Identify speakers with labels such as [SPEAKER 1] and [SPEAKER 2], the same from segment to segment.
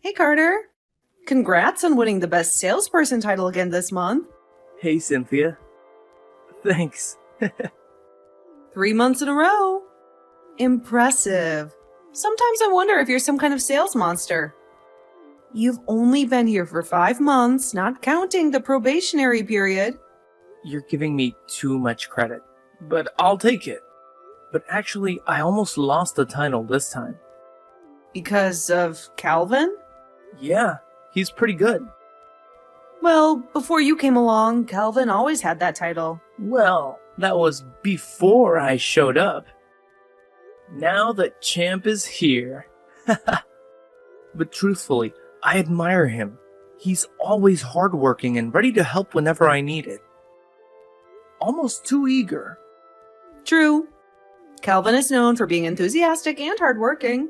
[SPEAKER 1] Hey, Carter. Congrats on winning the Best Salesperson title again this month.
[SPEAKER 2] Hey, Cynthia. Thanks.
[SPEAKER 1] 3 months in a row. Impressive. Sometimes I wonder if you're some kind of sales monster. You've only been here for 5 months, not counting the probationary period.
[SPEAKER 2] You're giving me too much credit, but I'll take it. But actually, I almost lost the title this time.
[SPEAKER 1] Because of Calvin?
[SPEAKER 2] Yeah, he's pretty good.
[SPEAKER 1] Well, before you came along, Calvin always had that title.
[SPEAKER 2] Well, that was before I showed up. Now the champ is here. But truthfully, I admire him. He's always hardworking and ready to help whenever I need it. Almost too eager.
[SPEAKER 1] True. Calvin is known for being enthusiastic and hardworking.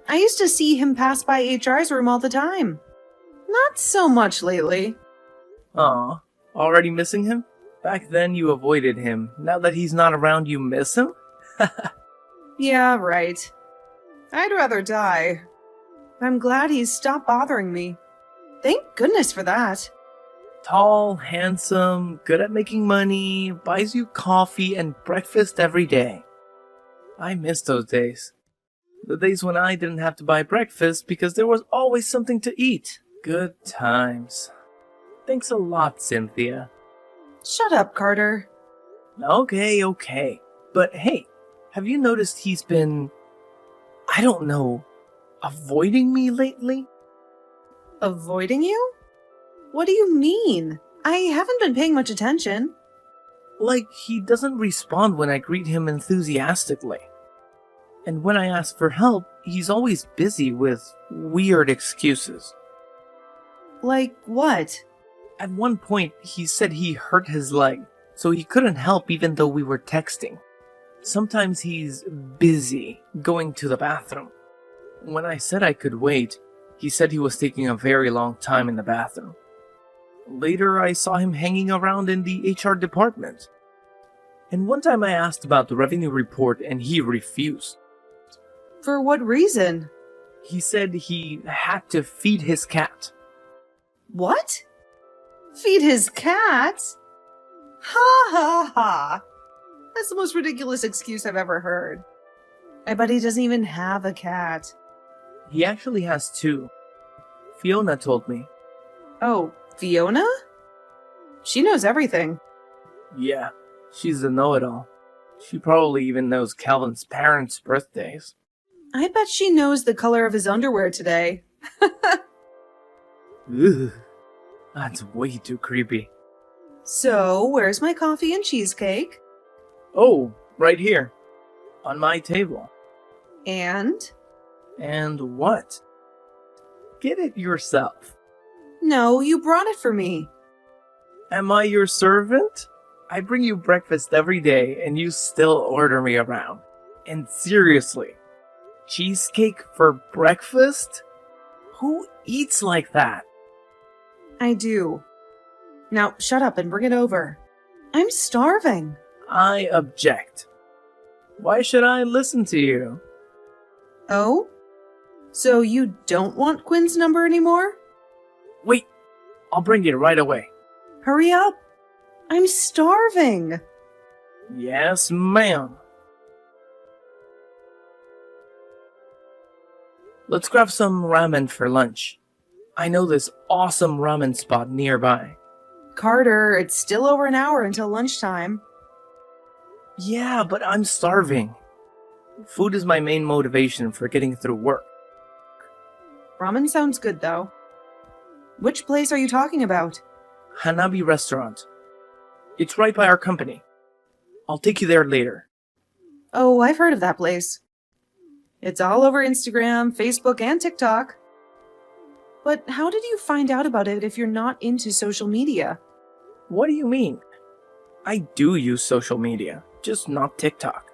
[SPEAKER 1] I used to see him pass by HR's room all the time. Not so much lately.
[SPEAKER 2] Aw, already missing him? Back then you avoided him. Now that he's not around, you miss him?
[SPEAKER 1] Yeah, right. I'd rather die. I'm glad he's stopped bothering me. Thank goodness for that.
[SPEAKER 2] Tall, handsome, good at making money, buys you coffee and breakfast every day. I miss those days. The days when I didn't have to buy breakfast because there was always something to eat. Good times. Thanks a lot, Cynthia.
[SPEAKER 1] Shut up, Carter.
[SPEAKER 2] Okay. But hey, have you noticed he's been, I don't know, avoiding me lately?
[SPEAKER 1] Avoiding you? What do you mean? I haven't been paying much attention.
[SPEAKER 2] Like, he doesn't respond when I greet him enthusiastically. And when I ask for help, he's always busy with weird excuses.
[SPEAKER 1] Like what?
[SPEAKER 2] At one point, he said he hurt his leg, so he couldn't help even though we were texting. Sometimes he's busy going to the bathroom. When I said I could wait, he said he was taking a very long time in the bathroom. Later, I saw him hanging around in the HR department. And one time I asked about the revenue report and he refused.
[SPEAKER 1] For what reason?
[SPEAKER 2] He said he had to feed his cat.
[SPEAKER 1] What? Feed his cat? Ha ha ha. That's the most ridiculous excuse I've ever heard. I bet he doesn't even have a cat.
[SPEAKER 2] He actually has 2. Fiona told me.
[SPEAKER 1] Oh, Fiona? She knows everything.
[SPEAKER 2] Yeah, she's a know-it-all. She probably even knows Calvin's parents' birthdays.
[SPEAKER 1] I bet she knows the color of his underwear today.
[SPEAKER 2] Ugh, that's way too creepy.
[SPEAKER 1] So, where's my coffee and cheesecake?
[SPEAKER 2] Oh, right here. On my table.
[SPEAKER 1] And?
[SPEAKER 2] And what? Get it yourself.
[SPEAKER 1] No, you brought it for me.
[SPEAKER 2] Am I your servant? I bring you breakfast every day and you still order me around. And seriously, cheesecake for breakfast? Who eats like that?
[SPEAKER 1] I do. Now, shut up and bring it over. I'm starving.
[SPEAKER 2] I object. Why should I listen to you?
[SPEAKER 1] Oh? So you don't want Quinn's number anymore?
[SPEAKER 2] Wait, I'll bring it right away.
[SPEAKER 1] Hurry up. I'm starving.
[SPEAKER 2] Yes, ma'am. Let's grab some ramen for lunch. I know this awesome ramen spot nearby.
[SPEAKER 1] Carter, it's still over an hour until lunchtime.
[SPEAKER 2] Yeah, but I'm starving. Food is my main motivation for getting through work.
[SPEAKER 1] Ramen sounds good, though. Which place are you talking about?
[SPEAKER 2] Hanabi Restaurant. It's right by our company. I'll take you there later.
[SPEAKER 1] Oh, I've heard of that place. It's all over Instagram, Facebook, and TikTok. But how did you find out about it if you're not into social media?
[SPEAKER 2] What do you mean? I do use social media, just not TikTok.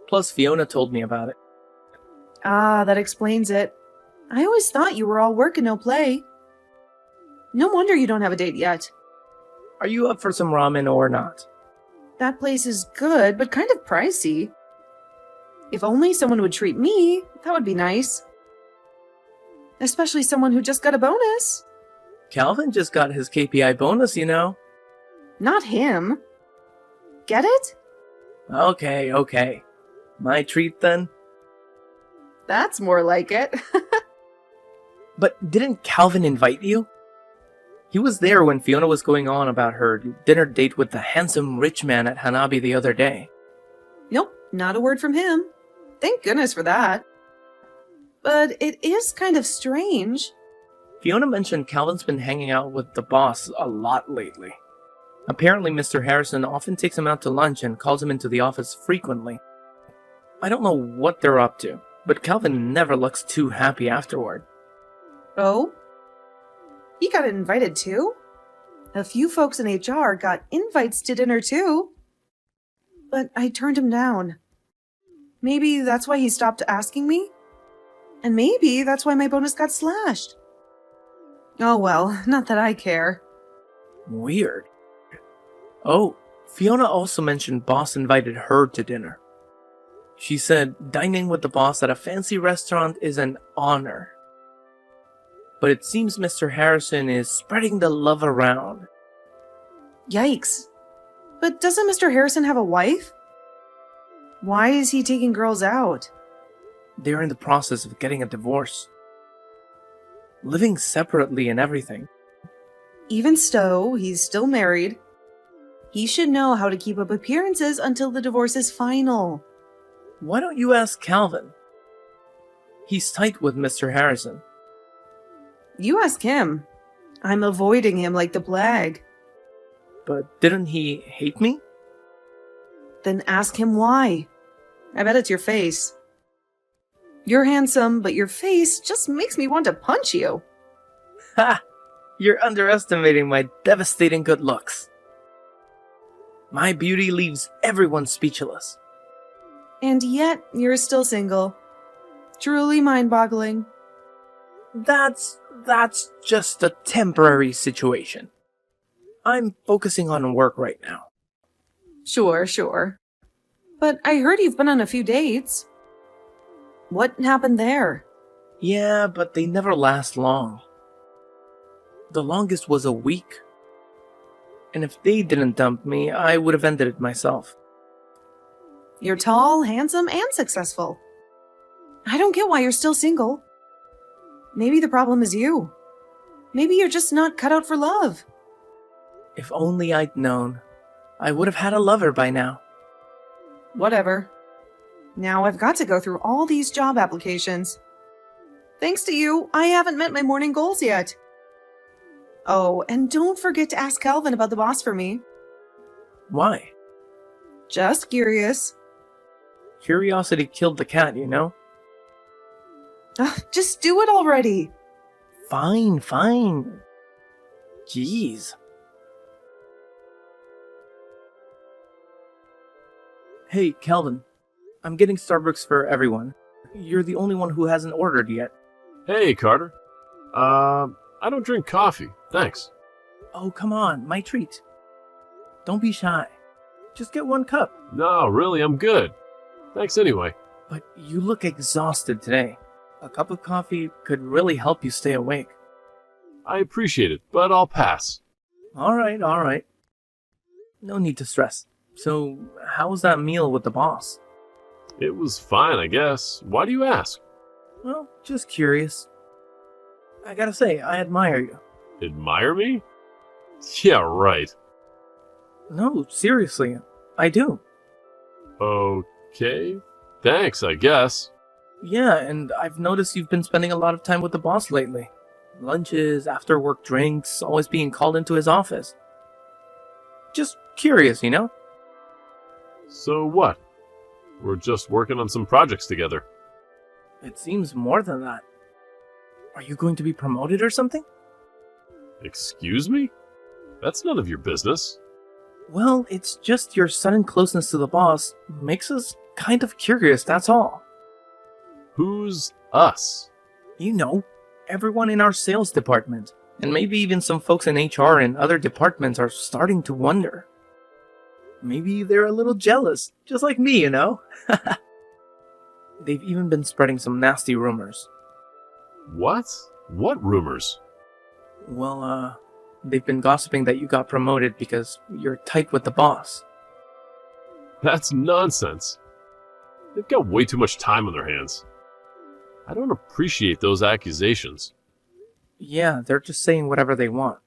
[SPEAKER 2] Plus, Fiona told me about it.
[SPEAKER 1] Ah, that explains it. I always thought you were all work and no play. No wonder you don't have a date yet.
[SPEAKER 2] Are you up for some ramen or not?
[SPEAKER 1] That place is good, but kind of pricey. If only someone would treat me, that would be nice. especially someone who just got a bonus.
[SPEAKER 2] Calvin just got his KPI bonus, you know.
[SPEAKER 1] Not him. Get it?
[SPEAKER 2] Okay. My treat then?
[SPEAKER 1] That's more like it.
[SPEAKER 2] But didn't Calvin invite you? He was there when Fiona was going on about her dinner date with the handsome rich man at Hanabi the other day.
[SPEAKER 1] Nope, not a word from him. Thank goodness for that. But it is kind of strange.
[SPEAKER 2] Fiona mentioned Calvin's been hanging out with the boss a lot lately. Apparently Mr. Harrison often takes him out to lunch and calls him into the office frequently. I don't know what they're up to, but Calvin never looks too happy afterward.
[SPEAKER 1] Oh? He got invited too? A few folks in HR got invites to dinner too. But I turned him down. Maybe that's why he stopped asking me? And maybe that's why my bonus got slashed. Oh well, not that I care.
[SPEAKER 2] Weird. Oh, Fiona also mentioned boss invited her to dinner. She said dining with the boss at a fancy restaurant is an honor. But it seems Mr. Harrison is spreading the love around.
[SPEAKER 1] Yikes. But doesn't Mr. Harrison have a wife? Why is he taking girls out?
[SPEAKER 2] They're in the process of getting a divorce. Living separately and everything.
[SPEAKER 1] Even so, he's still married. He should know how to keep up appearances until the divorce is final.
[SPEAKER 2] Why don't you ask Calvin? He's tight with Mr. Harrison.
[SPEAKER 1] You ask him. I'm avoiding him like the plague.
[SPEAKER 2] But didn't he hate me?
[SPEAKER 1] Then ask him why. I bet it's your face. You're handsome, but your face just makes me want to punch you.
[SPEAKER 2] Ha! You're underestimating my devastating good looks. My beauty leaves everyone speechless.
[SPEAKER 1] And yet, you're still single. Truly mind-boggling.
[SPEAKER 2] That's just a temporary situation. I'm focusing on work right now.
[SPEAKER 1] Sure. But I heard you've been on a few dates. What happened there?
[SPEAKER 2] Yeah, but they never last long. The longest was a week. And if they didn't dump me, I would have ended it myself.
[SPEAKER 1] You're tall, handsome, and successful. I don't get why you're still single. Maybe the problem is you. Maybe you're just not cut out for love.
[SPEAKER 2] If only I'd known, I would have had a lover by now.
[SPEAKER 1] Whatever. Now I've got to go through all these job applications. Thanks to you, I haven't met my morning goals yet. Oh, and don't forget to ask Calvin about the boss for me.
[SPEAKER 2] Why?
[SPEAKER 1] Just curious.
[SPEAKER 2] Curiosity killed the cat, you know?
[SPEAKER 1] Ugh, just do it already.
[SPEAKER 2] Fine. Jeez. Hey, Calvin. I'm getting Starbucks for everyone. You're the only one who hasn't ordered yet.
[SPEAKER 3] Hey, Carter. I don't drink coffee. Thanks.
[SPEAKER 2] Oh, come on. My treat. Don't be shy. Just get one cup.
[SPEAKER 3] No, really, I'm good. Thanks anyway.
[SPEAKER 2] But you look exhausted today. A cup of coffee could really help you stay awake.
[SPEAKER 3] I appreciate it, but I'll pass.
[SPEAKER 2] All right. No need to stress. So, how was that meal with the boss?
[SPEAKER 3] It was fine, I guess. Why do you ask?
[SPEAKER 2] Well, just curious. I gotta say, I admire you.
[SPEAKER 3] Admire me? Yeah, right.
[SPEAKER 2] No, seriously, I do.
[SPEAKER 3] Okay. Thanks, I guess.
[SPEAKER 2] Yeah, and I've noticed you've been spending a lot of time with the boss lately. Lunches, after-work drinks, always being called into his office. Just curious, you know?
[SPEAKER 3] So what? We're just working on some projects together.
[SPEAKER 2] It seems more than that. Are you going to be promoted or something?
[SPEAKER 3] Excuse me? That's none of your business.
[SPEAKER 2] Well, it's just your sudden closeness to the boss makes us kind of curious, that's all.
[SPEAKER 3] Who's us?
[SPEAKER 2] You know, everyone in our sales department, and maybe even some folks in HR and other departments are starting to wonder. Maybe they're a little jealous, just like me, you know? They've even been spreading some nasty rumors.
[SPEAKER 3] What? What rumors?
[SPEAKER 2] Well, they've been gossiping that you got promoted because you're tight with the boss.
[SPEAKER 3] That's nonsense. They've got way too much time on their hands. I don't appreciate those accusations.
[SPEAKER 2] Yeah, they're just saying whatever they want.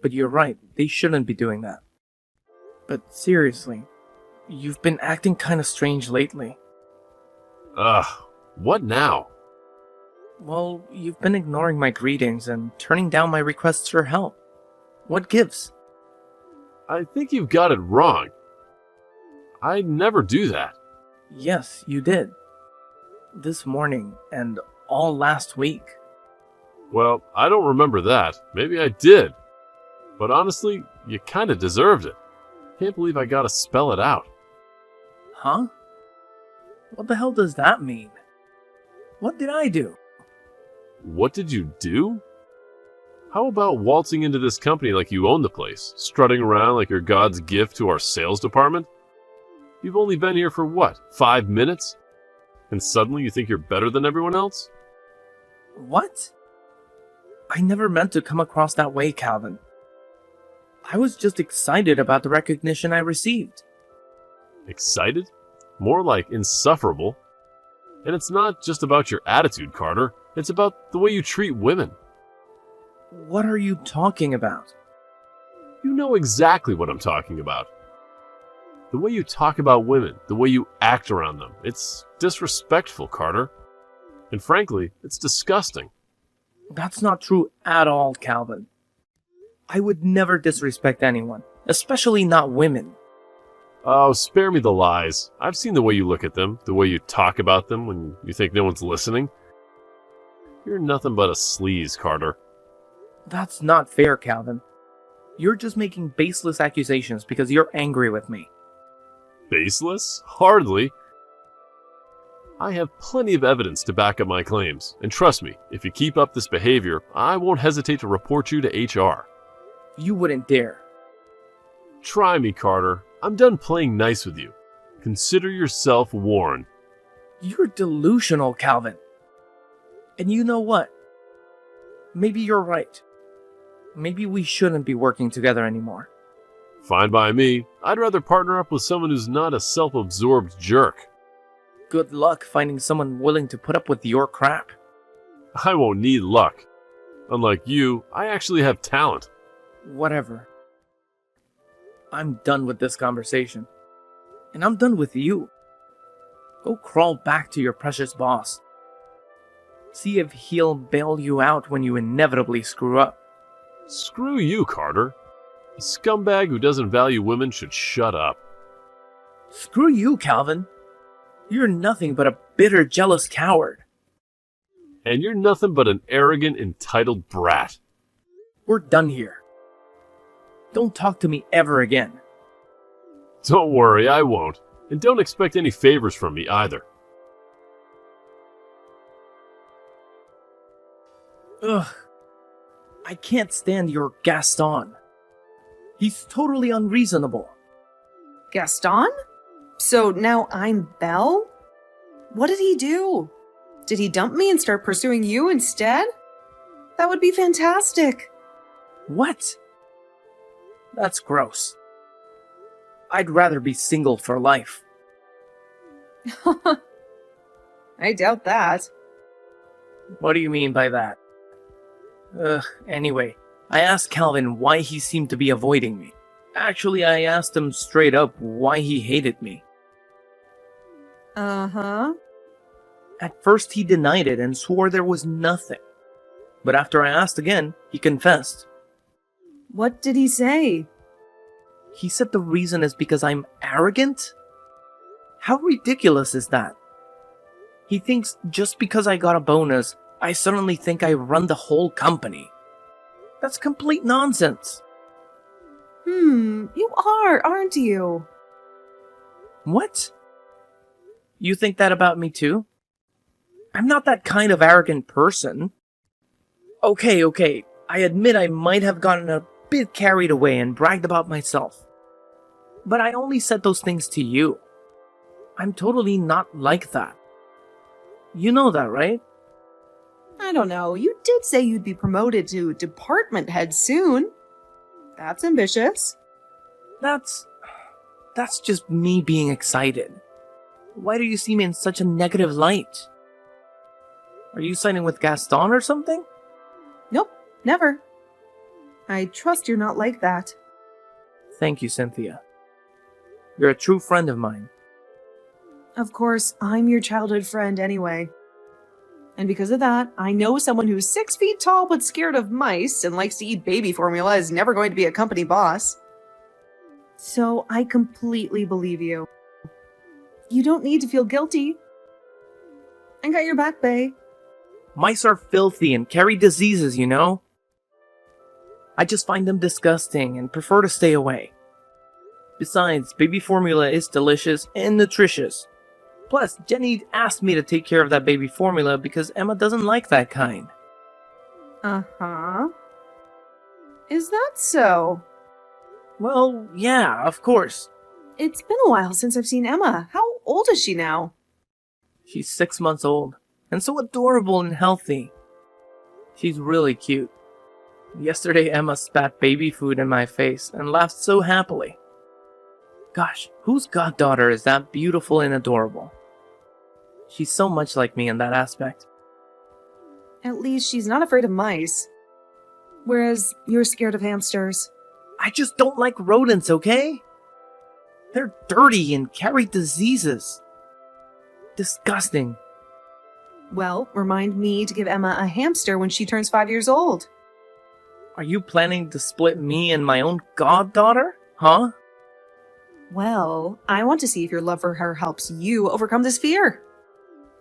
[SPEAKER 2] But you're right, they shouldn't be doing that. But seriously, you've been acting kinda strange lately.
[SPEAKER 3] Ugh, what now?
[SPEAKER 2] Well, you've been ignoring my greetings and turning down my requests for help. What gives?
[SPEAKER 3] I think you've got it wrong. I never do that.
[SPEAKER 2] Yes, you did. This morning and all last week.
[SPEAKER 3] Well, I don't remember that. Maybe I did. But honestly, you kinda deserved it. Can't believe I gotta spell it out.
[SPEAKER 2] Huh? What the hell does that mean? What did I do?
[SPEAKER 3] What did you do? How about waltzing into this company like you own the place, strutting around like you're God's gift to our sales department? You've only been here for what, 5 minutes? And suddenly you think you're better than everyone else?
[SPEAKER 2] What? I never meant to come across that way, Calvin. I was just excited about the recognition I received.
[SPEAKER 3] Excited? More like insufferable. And it's not just about your attitude, Carter. It's about the way you treat women.
[SPEAKER 2] What are you talking about?
[SPEAKER 3] You know exactly what I'm talking about. The way you talk about women, the way you act around them, it's disrespectful, Carter. And frankly, it's disgusting.
[SPEAKER 2] That's not true at all, Calvin. I would never disrespect anyone, especially not women.
[SPEAKER 3] Oh, spare me the lies. I've seen the way you look at them, the way you talk about them when you think no one's listening. You're nothing but a sleaze, Carter.
[SPEAKER 2] That's not fair, Calvin. You're just making baseless accusations because you're angry with me.
[SPEAKER 3] Baseless? Hardly. I have plenty of evidence to back up my claims, and trust me, if you keep up this behavior, I won't hesitate to report you to HR.
[SPEAKER 2] You wouldn't dare.
[SPEAKER 3] Try me, Carter. I'm done playing nice with you. Consider yourself warned.
[SPEAKER 2] You're delusional, Calvin. And you know what? Maybe you're right. Maybe we shouldn't be working together anymore.
[SPEAKER 3] Fine by me. I'd rather partner up with someone who's not a self-absorbed jerk.
[SPEAKER 2] Good luck finding someone willing to put up with your crap.
[SPEAKER 3] I won't need luck. Unlike you, I actually have talent.
[SPEAKER 2] Whatever. I'm done with this conversation. And I'm done with you. Go crawl back to your precious boss. See if he'll bail you out when you inevitably screw up.
[SPEAKER 3] Screw you, Carter. A scumbag who doesn't value women should shut up.
[SPEAKER 2] Screw you, Calvin. You're nothing but a bitter, jealous coward.
[SPEAKER 3] And you're nothing but an arrogant, entitled brat.
[SPEAKER 2] We're done here. Don't talk to me ever again.
[SPEAKER 3] Don't worry, I won't. And don't expect any favors from me either.
[SPEAKER 2] Ugh. I can't stand your Gaston. He's totally unreasonable.
[SPEAKER 1] Gaston? So now I'm Belle? What did he do? Did he dump me and start pursuing you instead? That would be fantastic.
[SPEAKER 2] What? That's gross. I'd rather be single for life.
[SPEAKER 1] I doubt that.
[SPEAKER 2] What do you mean by that? Anyway, I asked Calvin why he seemed to be avoiding me. Actually, I asked him straight up why he hated me.
[SPEAKER 1] Uh-huh.
[SPEAKER 2] At first he denied it and swore there was nothing. But after I asked again, he confessed.
[SPEAKER 1] What did he say?
[SPEAKER 2] He said the reason is because I'm arrogant? How ridiculous is that? He thinks just because I got a bonus, I suddenly think I run the whole company. That's complete nonsense.
[SPEAKER 1] You are, aren't you?
[SPEAKER 2] What? You think that about me too? I'm not that kind of arrogant person. Okay, I admit I might have gotten a bit carried away and bragged about myself. But I only said those things to you. I'm totally not like that. You know that, right?
[SPEAKER 1] I don't know, you did say you'd be promoted to department head soon. That's ambitious.
[SPEAKER 2] That's just me being excited. Why do you see me in such a negative light? Are you signing with Gaston or something?
[SPEAKER 1] Nope, never. I trust you're not like that.
[SPEAKER 2] Thank you, Cynthia. You're a true friend of mine.
[SPEAKER 1] Of course, I'm your childhood friend anyway. And because of that, I know someone who's 6 feet tall but scared of mice and likes to eat baby formula is never going to be a company boss. So I completely believe you. You don't need to feel guilty. I got your back, bae.
[SPEAKER 2] Mice are filthy and carry diseases, you know? I just find them disgusting and prefer to stay away. Besides, baby formula is delicious and nutritious. Plus, Jenny asked me to take care of that baby formula because Emma doesn't like that kind.
[SPEAKER 1] Uh-huh. Is that so?
[SPEAKER 2] Well, yeah, of course.
[SPEAKER 1] It's been a while since I've seen Emma. How old is she now?
[SPEAKER 2] She's 6 months old, and so adorable and healthy. She's really cute. Yesterday, Emma spat baby food in my face and laughed so happily. Gosh, whose goddaughter is that beautiful and adorable? She's so much like me in that aspect.
[SPEAKER 1] At least she's not afraid of mice. Whereas you're scared of hamsters.
[SPEAKER 2] I just don't like rodents, okay? They're dirty and carry diseases. Disgusting.
[SPEAKER 1] Well, remind me to give Emma a hamster when she turns 5 years old.
[SPEAKER 2] Are you planning to split me and my own goddaughter? Huh?
[SPEAKER 1] Well, I want to see if your love for her helps you overcome this fear.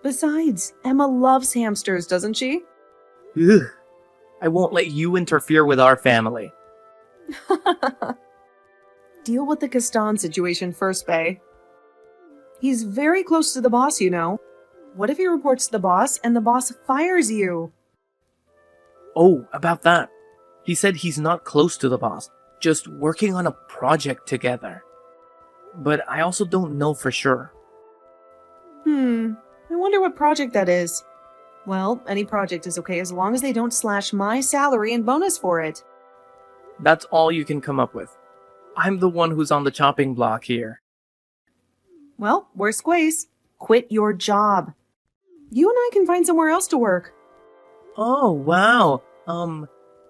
[SPEAKER 1] Besides, Emma loves hamsters, doesn't she?
[SPEAKER 2] Ugh. I won't let you interfere with our family.
[SPEAKER 1] Deal with the Gaston situation first, bae. He's very close to the boss, you know. What if he reports to the boss and the boss fires you?
[SPEAKER 2] Oh, about that. He said he's not close to the boss, just working on a project together. But I also don't know for sure.
[SPEAKER 1] I wonder what project that is. Well, any project is okay as long as they don't slash my salary and bonus for it.
[SPEAKER 2] That's all you can come up with. I'm the one who's on the chopping block here.
[SPEAKER 1] Well, worst ways. Quit your job. You and I can find somewhere else to work.
[SPEAKER 2] Oh, wow.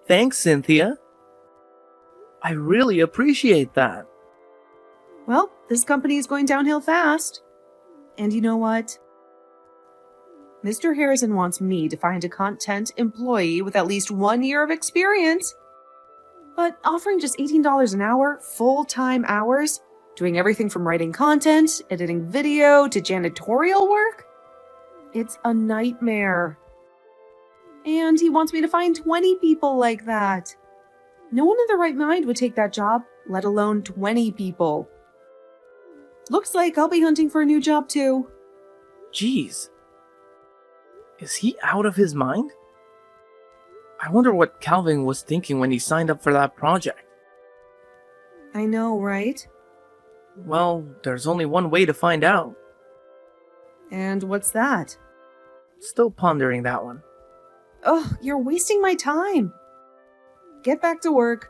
[SPEAKER 2] Thanks, Cynthia. I really appreciate that.
[SPEAKER 1] Well, this company is going downhill fast. And you know what? Mr. Harrison wants me to find a content employee with at least 1 year of experience. But offering just $18 an hour, full-time hours, doing everything from writing content, editing video, to janitorial work? It's a nightmare. And he wants me to find 20 people like that. No one in their right mind would take that job, let alone 20 people. Looks like I'll be hunting for a new job too.
[SPEAKER 2] Jeez. Is he out of his mind? I wonder what Calvin was thinking when he signed up for that project.
[SPEAKER 1] I know, right?
[SPEAKER 2] Well, there's only one way to find out.
[SPEAKER 1] And what's that?
[SPEAKER 2] Still pondering that one.
[SPEAKER 1] Ugh, you're wasting my time. Get back to work.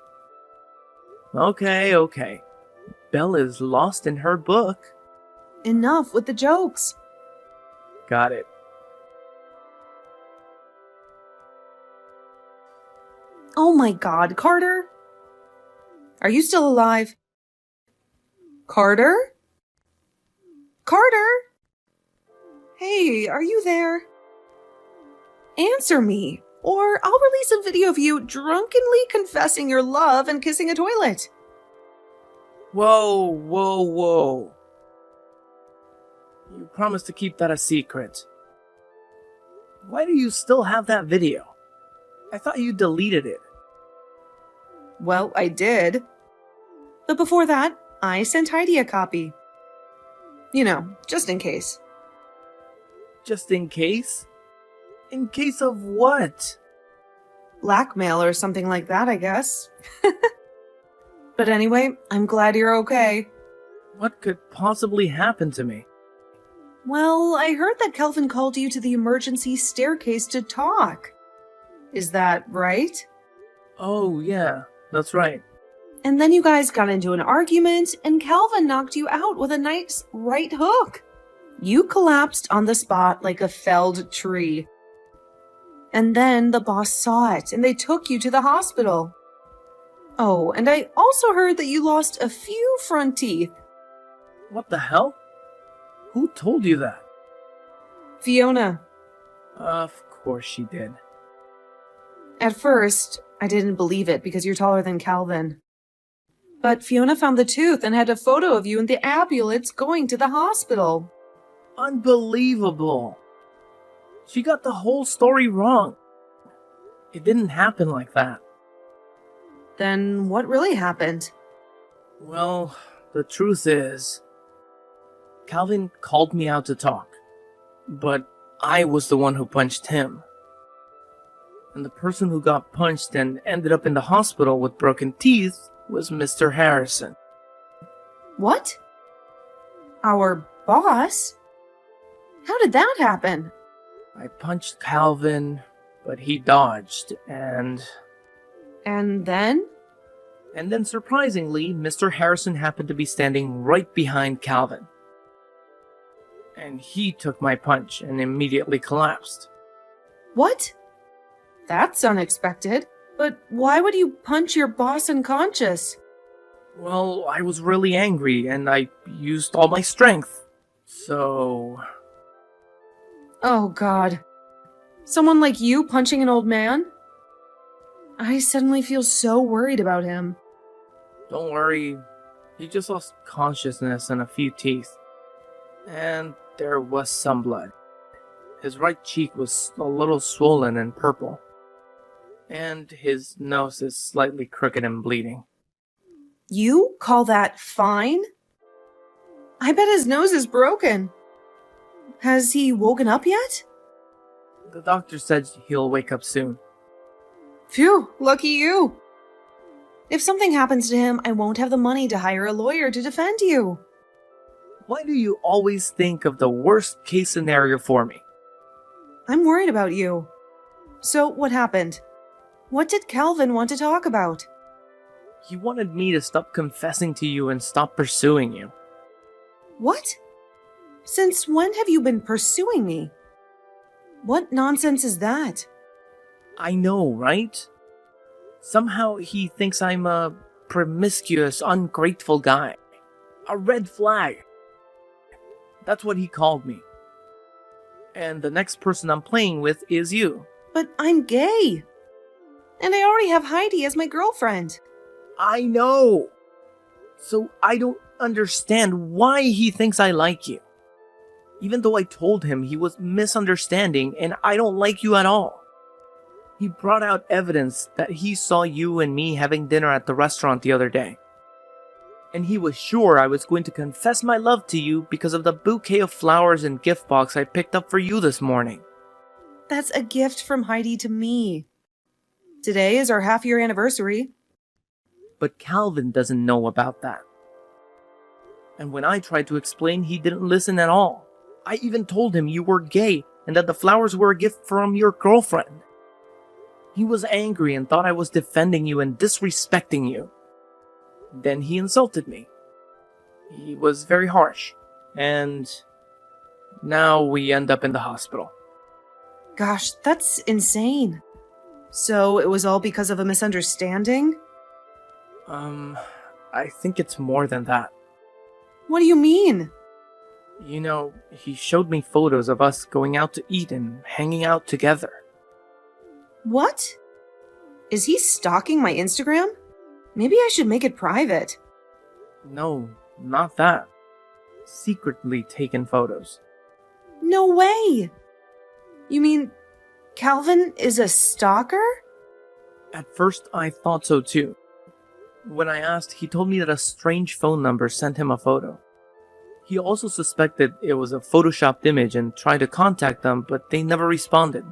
[SPEAKER 2] Okay. Belle is lost in her book.
[SPEAKER 1] Enough with the jokes.
[SPEAKER 2] Got it.
[SPEAKER 1] Oh my god, Carter? Are you still alive? Carter? Carter? Hey, are you there? Answer me, or I'll release a video of you drunkenly confessing your love and kissing a toilet.
[SPEAKER 2] Whoa. You promised to keep that a secret. Why do you still have that video? I thought you deleted it.
[SPEAKER 1] Well, I did. But before that, I sent Heidi a copy. You know, just in case.
[SPEAKER 2] Just in case? In case of what?
[SPEAKER 1] Blackmail or something like that, I guess. But anyway, I'm glad you're okay.
[SPEAKER 2] What could possibly happen to me?
[SPEAKER 1] Well, I heard that Kelvin called you to the emergency staircase to talk. Is that right?
[SPEAKER 2] Oh, yeah, that's right.
[SPEAKER 1] And then you guys got into an argument, and Calvin knocked you out with a nice right hook. You collapsed on the spot like a felled tree. And then the boss saw it, and they took you to the hospital. Oh, and I also heard that you lost a few front teeth.
[SPEAKER 2] What the hell? Who told you that?
[SPEAKER 1] Fiona.
[SPEAKER 2] Of course she did.
[SPEAKER 1] At first, I didn't believe it because you're taller than Calvin. But Fiona found the tooth and had a photo of you in the ambulance going to the hospital.
[SPEAKER 2] Unbelievable. She got the whole story wrong. It didn't happen like that.
[SPEAKER 1] Then what really happened?
[SPEAKER 2] Well, the truth is, Calvin called me out to talk, but I was the one who punched him. And the person who got punched and ended up in the hospital with broken teeth was Mr. Harrison.
[SPEAKER 1] What? Our boss? How did that happen?
[SPEAKER 2] I punched Calvin, but he dodged, and
[SPEAKER 1] then?
[SPEAKER 2] And then surprisingly, Mr. Harrison happened to be standing right behind Calvin. And he took my punch and immediately collapsed.
[SPEAKER 1] What? That's unexpected. But why would you punch your boss unconscious?
[SPEAKER 2] Well, I was really angry and I used all my strength. So...
[SPEAKER 1] Oh, God. Someone like you punching an old man? I suddenly feel so worried about him.
[SPEAKER 2] Don't worry. He just lost consciousness and a few teeth. And there was some blood. His right cheek was a little swollen and purple. And his nose is slightly crooked and bleeding.
[SPEAKER 1] You call that fine? I bet his nose is broken. Has he woken up yet?
[SPEAKER 2] The doctor said he'll wake up soon.
[SPEAKER 1] Phew, lucky you. If something happens to him, I won't have the money to hire a lawyer to defend you.
[SPEAKER 2] Why do you always think of the worst case scenario for me?
[SPEAKER 1] I'm worried about you. So, what happened? What did Calvin want to talk about?
[SPEAKER 2] He wanted me to stop confessing to you and stop pursuing you.
[SPEAKER 1] What? Since when have you been pursuing me? What nonsense is that?
[SPEAKER 2] I know, right? Somehow he thinks I'm a promiscuous, ungrateful guy. A red flag. That's what he called me. And the next person I'm playing with is you.
[SPEAKER 1] But I'm gay. And I already have Heidi as my girlfriend.
[SPEAKER 2] I know. So I don't understand why he thinks I like you. Even though I told him he was misunderstanding and I don't like you at all. He brought out evidence that he saw you and me having dinner at the restaurant the other day. And he was sure I was going to confess my love to you because of the bouquet of flowers and gift box I picked up for you this morning.
[SPEAKER 1] That's a gift from Heidi to me. Today is our half-year anniversary.
[SPEAKER 2] But Calvin doesn't know about that. And when I tried to explain, he didn't listen at all. I even told him you were gay and that the flowers were a gift from your girlfriend. He was angry and thought I was defending you and disrespecting you. Then he insulted me. He was very harsh. And now we end up in the hospital.
[SPEAKER 1] Gosh, that's insane. So it was all because of a misunderstanding?
[SPEAKER 2] I think it's more than that.
[SPEAKER 1] What do you mean?
[SPEAKER 2] You know, he showed me photos of us going out to eat and hanging out together.
[SPEAKER 1] What? Is he stalking my Instagram? Maybe I should make it private.
[SPEAKER 2] No, not that. Secretly taken photos.
[SPEAKER 1] No way! You mean Calvin is a stalker?
[SPEAKER 2] At first, I thought so too. When I asked, he told me that a strange phone number sent him a photo. He also suspected it was a photoshopped image and tried to contact them, but they never responded.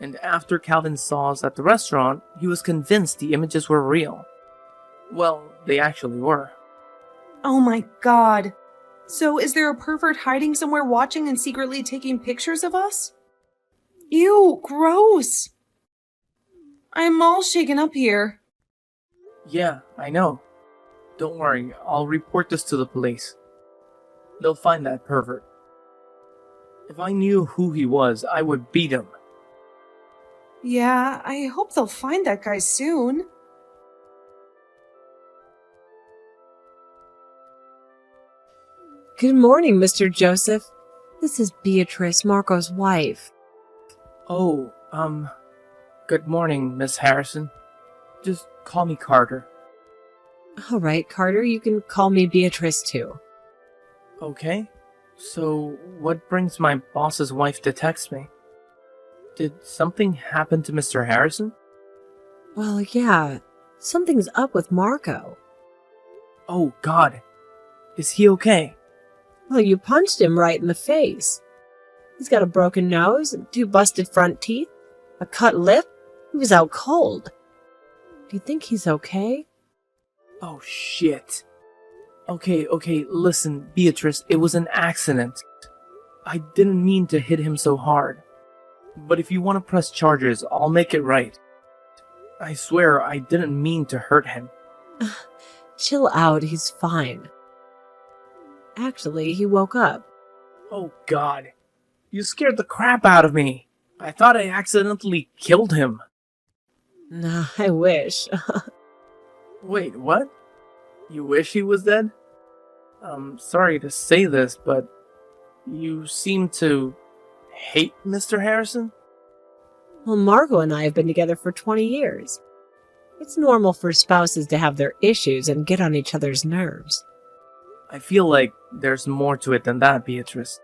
[SPEAKER 2] And after Calvin saw us at the restaurant, he was convinced the images were real. Well, they actually were.
[SPEAKER 1] Oh my god. So is there a pervert hiding somewhere watching and secretly taking pictures of us? Ew, gross! I'm all shaken up here.
[SPEAKER 2] Yeah, I know. Don't worry, I'll report this to the police. They'll find that pervert. If I knew who he was, I would beat him.
[SPEAKER 1] Yeah, I hope they'll find that guy soon.
[SPEAKER 4] Good morning, Mr. Joseph. This is Beatrice, Marco's wife.
[SPEAKER 2] Oh, good morning, Miss Harrison. Just call me Carter.
[SPEAKER 4] All right, Carter, you can call me Beatrice too.
[SPEAKER 2] Okay. So, what brings my boss's wife to text me? Did something happen to Mr. Harrison?
[SPEAKER 4] Well, yeah, something's up with Marco.
[SPEAKER 2] Oh, God. Is he okay?
[SPEAKER 4] Well, you punched him right in the face. He's got a broken nose and 2 busted front teeth, a cut lip. He was out cold. Do you think he's okay?
[SPEAKER 2] Oh, shit. Okay, listen, Beatrice, it was an accident. I didn't mean to hit him so hard. But if you want to press charges, I'll make it right. I swear I didn't mean to hurt him.
[SPEAKER 4] Chill out, he's fine. Actually, he woke up.
[SPEAKER 2] Oh, God. You scared the crap out of me. I thought I accidentally killed him.
[SPEAKER 4] Nah, I wish.
[SPEAKER 2] Wait, what? You wish he was dead? I'm sorry to say this, but you seem to hate Mr. Harrison?
[SPEAKER 4] Well, Marco and I have been together for 20 years. It's normal for spouses to have their issues and get on each other's nerves.
[SPEAKER 2] I feel like there's more to it than that, Beatrice.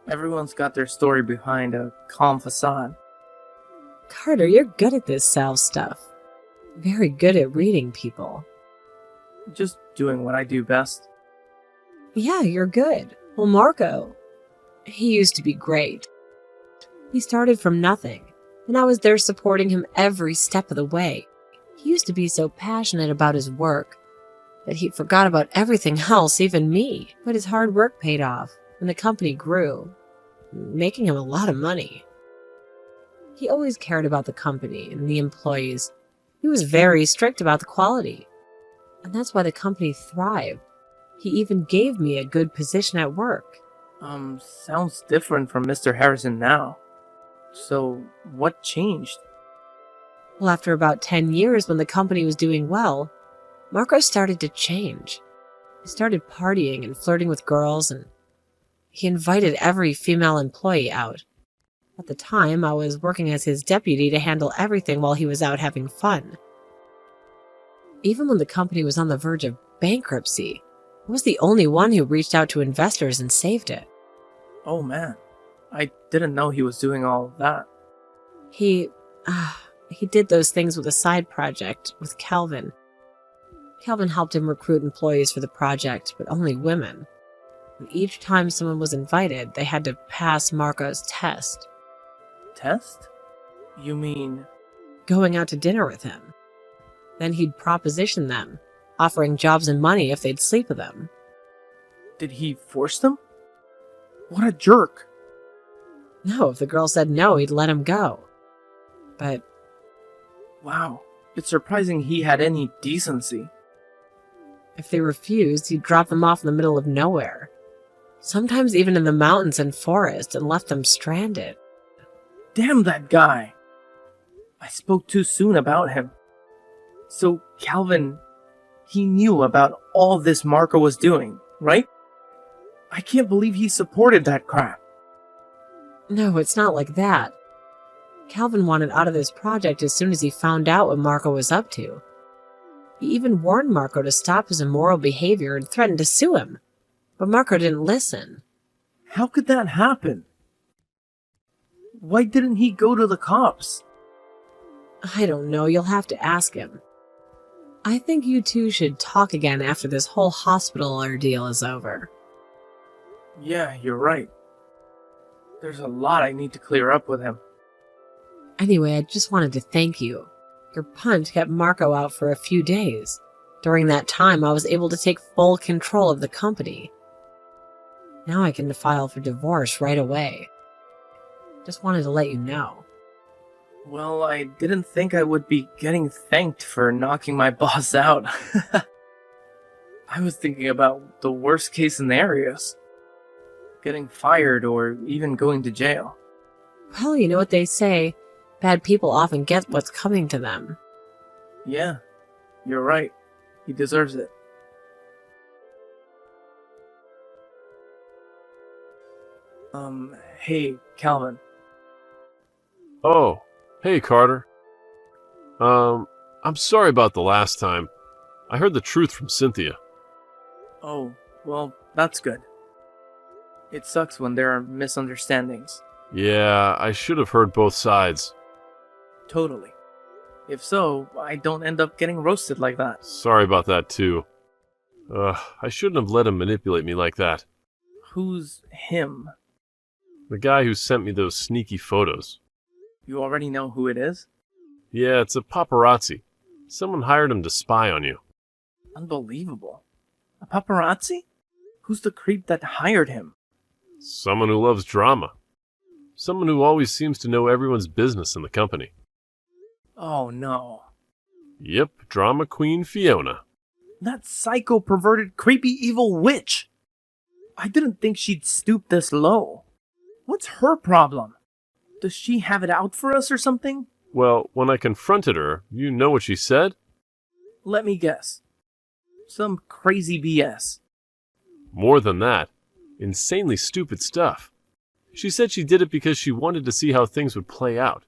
[SPEAKER 2] Everyone's got their story behind a calm facade.
[SPEAKER 4] Carter, you're good at this Sal stuff. Very good at reading people.
[SPEAKER 2] Just doing what I do best.
[SPEAKER 4] Yeah, you're good. Well, Marco, he used to be great. He started from nothing, and I was there supporting him every step of the way. He used to be so passionate about his work that he forgot about everything else, even me. But his hard work paid off, and the company grew, making him a lot of money. He always cared about the company and the employees. He was very strict about the quality, and that's why the company thrived. He even gave me a good position at work.
[SPEAKER 2] Sounds different from Mr. Harrison now. So, what changed?
[SPEAKER 4] Well, after about 10 years, when the company was doing well, Marco started to change. He started partying and flirting with girls, and he invited every female employee out. At the time, I was working as his deputy to handle everything while he was out having fun. Even when the company was on the verge of bankruptcy, I was the only one who reached out to investors and saved it.
[SPEAKER 2] Oh man, I didn't know he was doing all of that.
[SPEAKER 4] He did those things with a side project with Calvin. Calvin helped him recruit employees for the project, but only women. And each time someone was invited, they had to pass Marco's test.
[SPEAKER 2] Test? You mean...
[SPEAKER 4] Going out to dinner with him. Then he'd proposition them, offering jobs and money if they'd sleep with him.
[SPEAKER 2] Did he force them? What a jerk.
[SPEAKER 4] No, if the girl said no, he'd let him go. But...
[SPEAKER 2] Wow, it's surprising he had any decency.
[SPEAKER 4] if they refused, he'd drop them off in the middle of nowhere. Sometimes even in the mountains and forests, and left them stranded.
[SPEAKER 2] Damn that guy! I spoke too soon about him. So, Calvin, he knew about all this Marco was doing, right? I can't believe he supported that crap.
[SPEAKER 4] No, it's not like that. Calvin wanted out of this project as soon as he found out what Marco was up to. He even warned Marco to stop his immoral behavior and threatened to sue him. But Marco didn't listen.
[SPEAKER 2] How could that happen? Why didn't he go to the cops?
[SPEAKER 4] I don't know, you'll have to ask him. I think you two should talk again after this whole hospital ordeal is over.
[SPEAKER 2] Yeah, you're right. There's a lot I need to clear up with him.
[SPEAKER 4] Anyway, I just wanted to thank you. Your punch kept Marco out for a few days. During that time, I was able to take full control of the company. Now I can file for divorce right away. Just wanted to let you know.
[SPEAKER 2] Well, I didn't think I would be getting thanked for knocking my boss out. I was thinking about the worst case scenarios. Getting fired or even going to jail.
[SPEAKER 4] Well, you know what they say. Bad people often get what's coming to them.
[SPEAKER 2] Yeah, you're right. He deserves it. Hey, Calvin.
[SPEAKER 3] Oh, hey, Carter. I'm sorry about the last time. I heard the truth from Cynthia.
[SPEAKER 2] Oh, well, that's good. It sucks when there are misunderstandings.
[SPEAKER 3] Yeah, I should have heard both sides.
[SPEAKER 2] Totally. If so, I don't end up getting roasted like that.
[SPEAKER 3] Sorry about that, too. I shouldn't have let him manipulate me like that.
[SPEAKER 2] Who's him?
[SPEAKER 3] The guy who sent me those sneaky photos.
[SPEAKER 2] You already know who it is?
[SPEAKER 3] Yeah, it's a paparazzi. Someone hired him to spy on you.
[SPEAKER 2] Unbelievable. A paparazzi? Who's the creep that hired him?
[SPEAKER 3] Someone who loves drama. Someone who always seems to know everyone's business in the company.
[SPEAKER 2] Oh no.
[SPEAKER 3] Yep, drama queen Fiona.
[SPEAKER 2] That psycho perverted creepy evil witch! I didn't think she'd stoop this low. What's her problem? Does she have it out for us or something?
[SPEAKER 3] Well, when I confronted her, you know what she said?
[SPEAKER 2] Let me guess. Some crazy BS.
[SPEAKER 3] More than that. Insanely stupid stuff. She said she did it because she wanted to see how things would play out.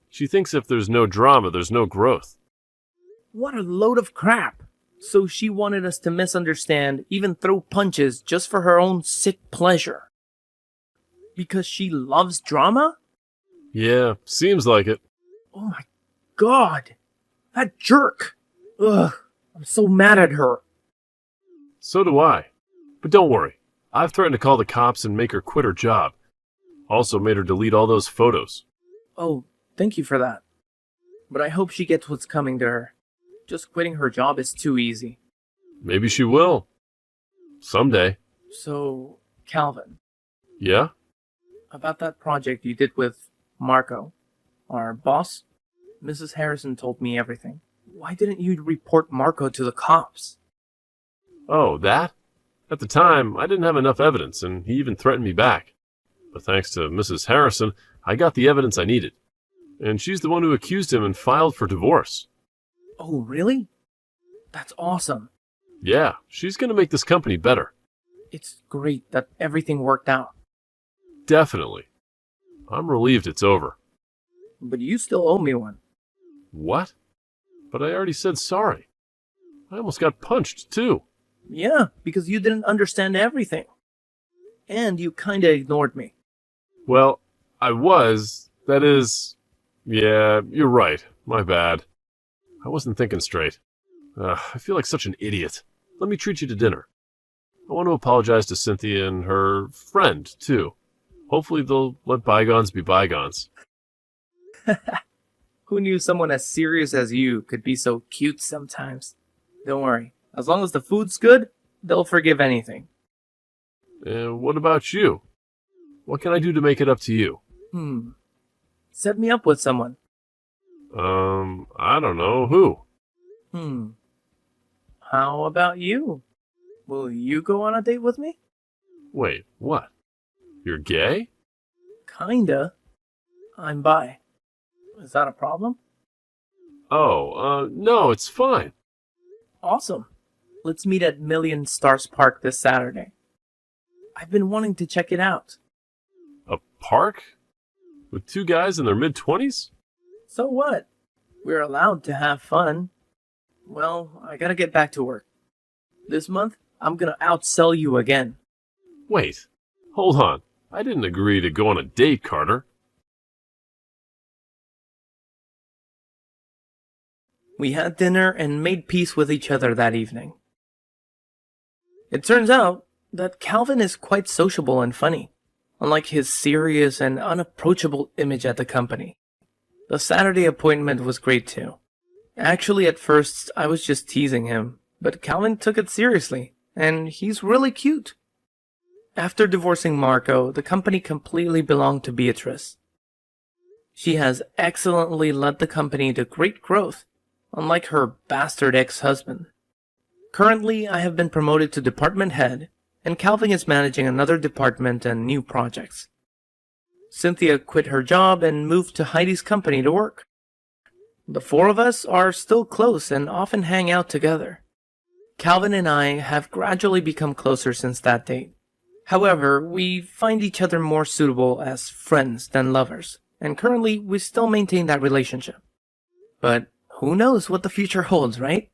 [SPEAKER 3] She thinks if there's no drama, there's no growth.
[SPEAKER 2] What a load of crap! So she wanted us to misunderstand, even throw punches, just for her own sick pleasure. Because she loves drama?
[SPEAKER 3] Yeah, seems like it.
[SPEAKER 2] Oh my god! That jerk! Ugh, I'm so mad at her.
[SPEAKER 3] So do I. But don't worry. I've threatened to call the cops and make her quit her job. Also made her delete all those photos.
[SPEAKER 2] Oh, thank you for that. But I hope she gets what's coming to her. Just quitting her job is too easy.
[SPEAKER 3] Maybe she will. Someday.
[SPEAKER 2] So, Calvin,
[SPEAKER 3] Yeah?
[SPEAKER 2] about that project you did with Marco, our boss, Mrs. Harrison told me everything. Why didn't you report Marco to the cops?
[SPEAKER 3] Oh, that? At the time, I didn't have enough evidence, and he even threatened me back. But thanks to Mrs. Harrison, I got the evidence I needed. And she's the one who accused him and filed for divorce.
[SPEAKER 2] Oh, really? That's awesome.
[SPEAKER 3] Yeah, she's going to make this company better.
[SPEAKER 2] It's great that everything worked out.
[SPEAKER 3] Definitely. I'm relieved it's over.
[SPEAKER 2] But you still owe me one.
[SPEAKER 3] What? But I already said sorry. I almost got punched, too.
[SPEAKER 2] Yeah, because you didn't understand everything. And you kinda ignored me.
[SPEAKER 3] Well, I was. That is... Yeah, you're right. My bad. I wasn't thinking straight. I feel like such an idiot. Let me treat you to dinner. I want to apologize to Cynthia and her friend, too. Hopefully they'll let bygones be bygones.
[SPEAKER 2] Who knew someone as serious as you could be so cute sometimes? Don't worry. As long as the food's good, they'll forgive anything.
[SPEAKER 3] And what about you? What can I do to make it up to you?
[SPEAKER 2] Set me up with someone.
[SPEAKER 3] I don't know. Who?
[SPEAKER 2] How about you? Will you go on a date with me?
[SPEAKER 3] Wait, what? You're gay?
[SPEAKER 2] Kinda. I'm bi. Is that a problem?
[SPEAKER 3] Oh, no, it's fine.
[SPEAKER 2] Awesome. Let's meet at Million Stars Park this Saturday. I've been wanting to check it out.
[SPEAKER 3] A park? With two guys in their mid-20s?
[SPEAKER 2] So what? We're allowed to have fun. Well, I gotta get back to work. This month, I'm gonna outsell you again.
[SPEAKER 3] Wait, hold on. I didn't agree to go on a date, Carter.
[SPEAKER 2] We had dinner and made peace with each other that evening. It turns out that Calvin is quite sociable and funny, unlike his serious and unapproachable image at the company. The Saturday appointment was great too. Actually, at first, I was just teasing him, but Calvin took it seriously, and he's really cute. After divorcing Marco, the company completely belonged to Beatrice. She has excellently led the company to great growth, unlike her bastard ex-husband. Currently, I have been promoted to department head, and Calvin is managing another department and new projects. Cynthia quit her job and moved to Heidi's company to work. The four of us are still close and often hang out together. Calvin and I have gradually become closer since that date. However, we find each other more suitable as friends than lovers, and currently we still maintain that relationship. But who knows what the future holds, right?